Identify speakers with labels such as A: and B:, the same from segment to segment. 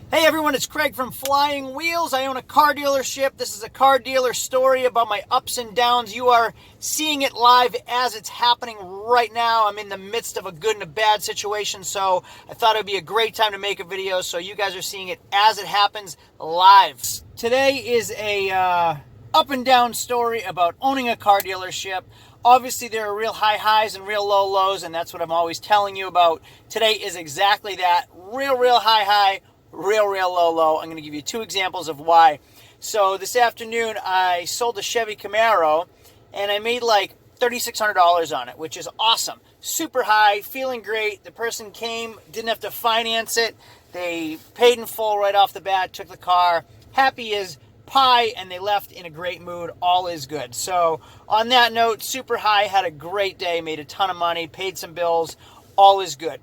A: Hey everyone, it's Craig from Flying Wheels. I own a car dealership. This is a car dealer story about my ups and downs. You are seeing it live as it's happening right now. I'm in the midst of a good and a bad situation, so I thought it would be a great time to make a video so you guys are seeing it as it happens live. Today is a up and down story about owning a car dealership. Obviously, there are real high highs and real low lows, and that's what I'm always telling you about. Today is exactly that. Real high high, real low low. I'm going to give you two examples of why. So this afternoon I sold a Chevy Camaro and I made like $3,600 on it, which is awesome. Super high, feeling great. The person came, didn't have to finance it. They paid in full right off the bat, took the car, happy as pie, and they left in a great mood. All is good. So on that note, super high, had a great day, made a ton of money, paid some bills. All is good.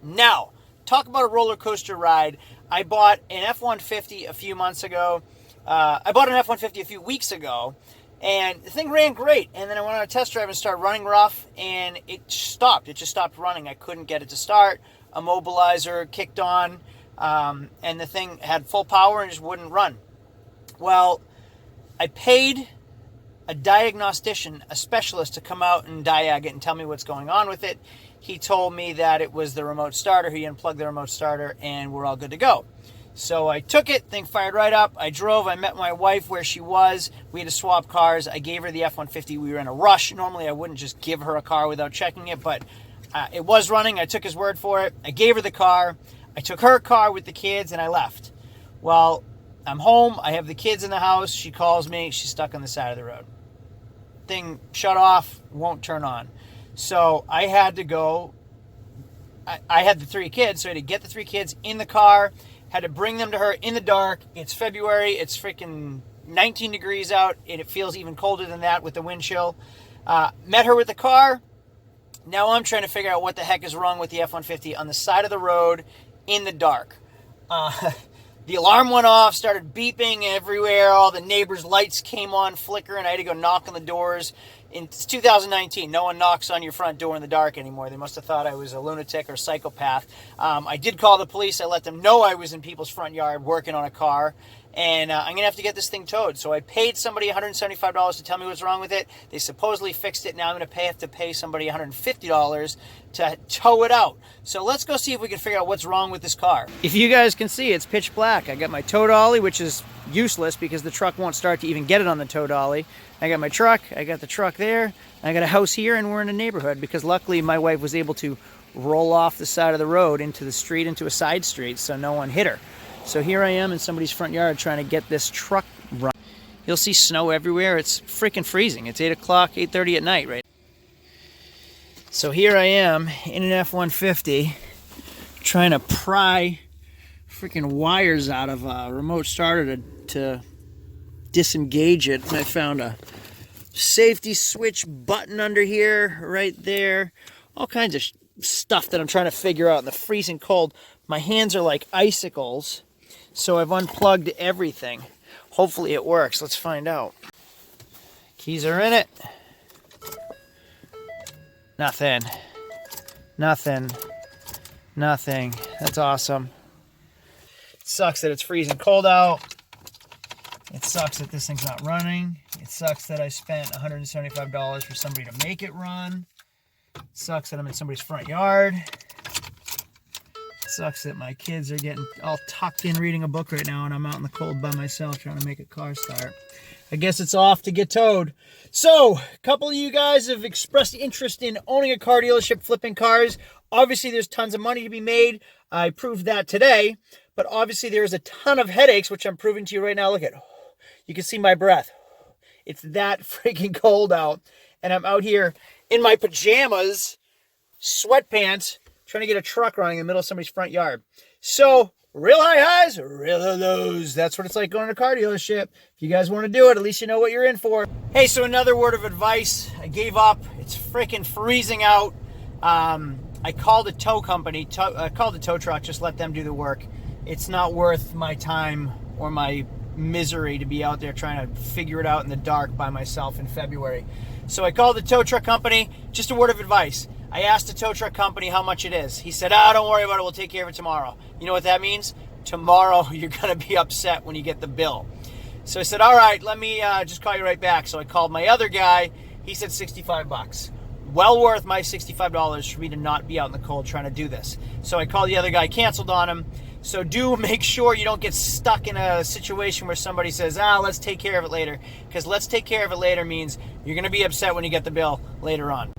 A: Now, talk about a roller coaster ride. I bought an F-150 a few months ago. I bought an F-150 a few weeks ago, and the thing ran great. And then I went on a test drive and started running rough, and it stopped. It just stopped running. I couldn't get it to start. Immobilizer kicked on, and the thing had full power and just wouldn't run. Well, I paid a diagnostician, a specialist, to come out and diag it and tell me what's going on with it. He told me that it was the remote starter. He unplugged the remote starter and we're all good to go. So I took it, thing fired right up. I drove, I met my wife where she was. We had to swap cars. I gave her the F-150. We were in a rush. Normally I wouldn't just give her a car without checking it, but it was running. I took his word for it. I gave her the car. I took her car with the kids and I left. Well, I'm home. I have the kids in the house. She calls me. She's stuck on the side of the road. Thing shut off, won't turn on. So I had to go. I had the three kids, so I had to get the three kids in the car, had to bring them to her in the dark. It's February. It's freaking 19 degrees out, and it feels even colder than that with the wind chill. Met her with the car. Now I'm trying to figure out what the heck is wrong with the F-150 on the side of the road in the dark. The alarm went off, started beeping everywhere. All the neighbors' lights came on, flickering. I had to go knock on the doors. It's 2019. No one knocks on your front door in the dark anymore. They must have thought I was a lunatic or psychopath. I did call the police. I let them know I was in people's front yard working on a car. And I'm going to have to get this thing towed. So I paid somebody $175 to tell me what's wrong with it. They supposedly fixed it. Now I'm going to have to pay somebody $150 to tow it out. So let's go see if we can figure out what's wrong with this car. If you guys can see, it's pitch black. I got my tow dolly, which is useless because the truck won't start to even get it on the tow dolly. I got my truck. I got the truck there. I got a house here, and we're in a neighborhood because luckily my wife was able to roll off the side of the road into the street, into a side street, so no one hit her. So here I am in somebody's front yard trying to get this truck run. You'll see snow everywhere. It's freaking freezing. It's 8 o'clock, 8:30 at night, right? So here I am in an F-150 trying to pry freaking wires out of a remote starter to disengage it. And I found a safety switch button under here, right there. All kinds of stuff that I'm trying to figure out in the freezing cold. My hands are like icicles. So I've unplugged everything. Hopefully it works. Let's find out. Keys are in it. Nothing. That's awesome. It sucks that it's freezing cold out. It sucks that this thing's not running. It sucks that I spent $175 for somebody to make it run. It sucks that I'm in somebody's front yard. Sucks that my kids are getting all tucked in reading a book right now and I'm out in the cold by myself trying to make a car start. I guess it's off to get towed. So, a couple of you guys have expressed interest in owning a car dealership, flipping cars. Obviously, there's tons of money to be made. I proved that today. But obviously, there's a ton of headaches, which I'm proving to you right now. Look at, you can see my breath. It's that freaking cold out. And I'm out here in my pajamas, sweatpants, trying to get a truck running in the middle of somebody's front yard. So, real high highs, real low lows. That's what it's like going to a car dealership. If you guys want to do it, at least you know what you're in for. Hey, so another word of advice. I gave up. It's freaking freezing out. I called a tow company. I called the tow truck. Just let them do the work. It's not worth my time or my misery to be out there trying to figure it out in the dark by myself in February. So I called the tow truck company. Just a word of advice. I asked the tow truck company how much it is. He said, don't worry about it. We'll take care of it tomorrow. You know what that means? tomorrow you're going to be upset when you get the bill. So I said, all right, let me just call you right back. So I called my other guy. He said $65. Well worth my $65 for me to not be out in the cold trying to do this. So I called the other guy, canceled on him. So do make sure you don't get stuck in a situation where somebody says, let's take care of it later. Because let's take care of it later means you're going to be upset when you get the bill later on.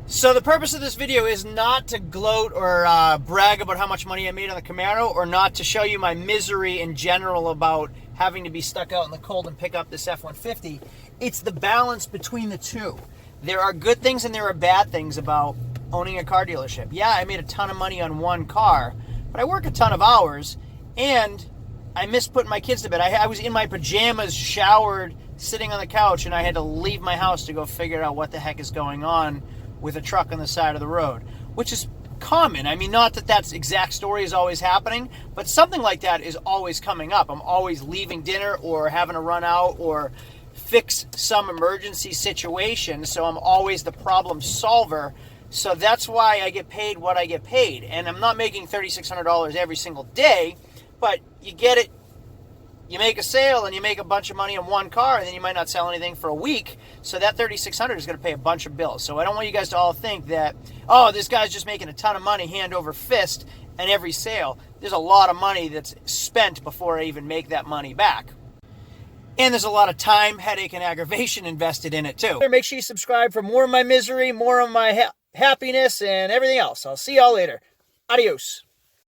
A: So the purpose of this video is not to gloat or brag about how much money I made on the Camaro, or not to show you my misery in general about having to be stuck out in the cold and pick up this F-150. It's the balance between the two. There are good things and there are bad things about owning a car dealership. Yeah, I made a ton of money on one car, but I work a ton of hours, and I missed putting my kids to bed. I was in my pajamas, showered, sitting on the couch, and I had to leave my house to go figure out what the heck is going on with a truck on the side of the road, which is common. I mean, not that that's exact story is always happening, but something like that is always coming up. I'm always leaving dinner or having to run out or fix some emergency situation, so I'm always the problem solver. So that's why I get paid what I get paid. And I'm not making $3,600 every single day, but you get it. You make a sale and you make a bunch of money on one car, and then you might not sell anything for a week. So that $3,600 is going to pay a bunch of bills. So I don't want you guys to all think that, oh, this guy's just making a ton of money hand over fist and every sale. There's a lot of money that's spent before I even make that money back. And there's a lot of time, headache, and aggravation invested in it too. Make sure you subscribe for more of my misery, more of my happiness, and everything else. I'll see y'all later. Adios.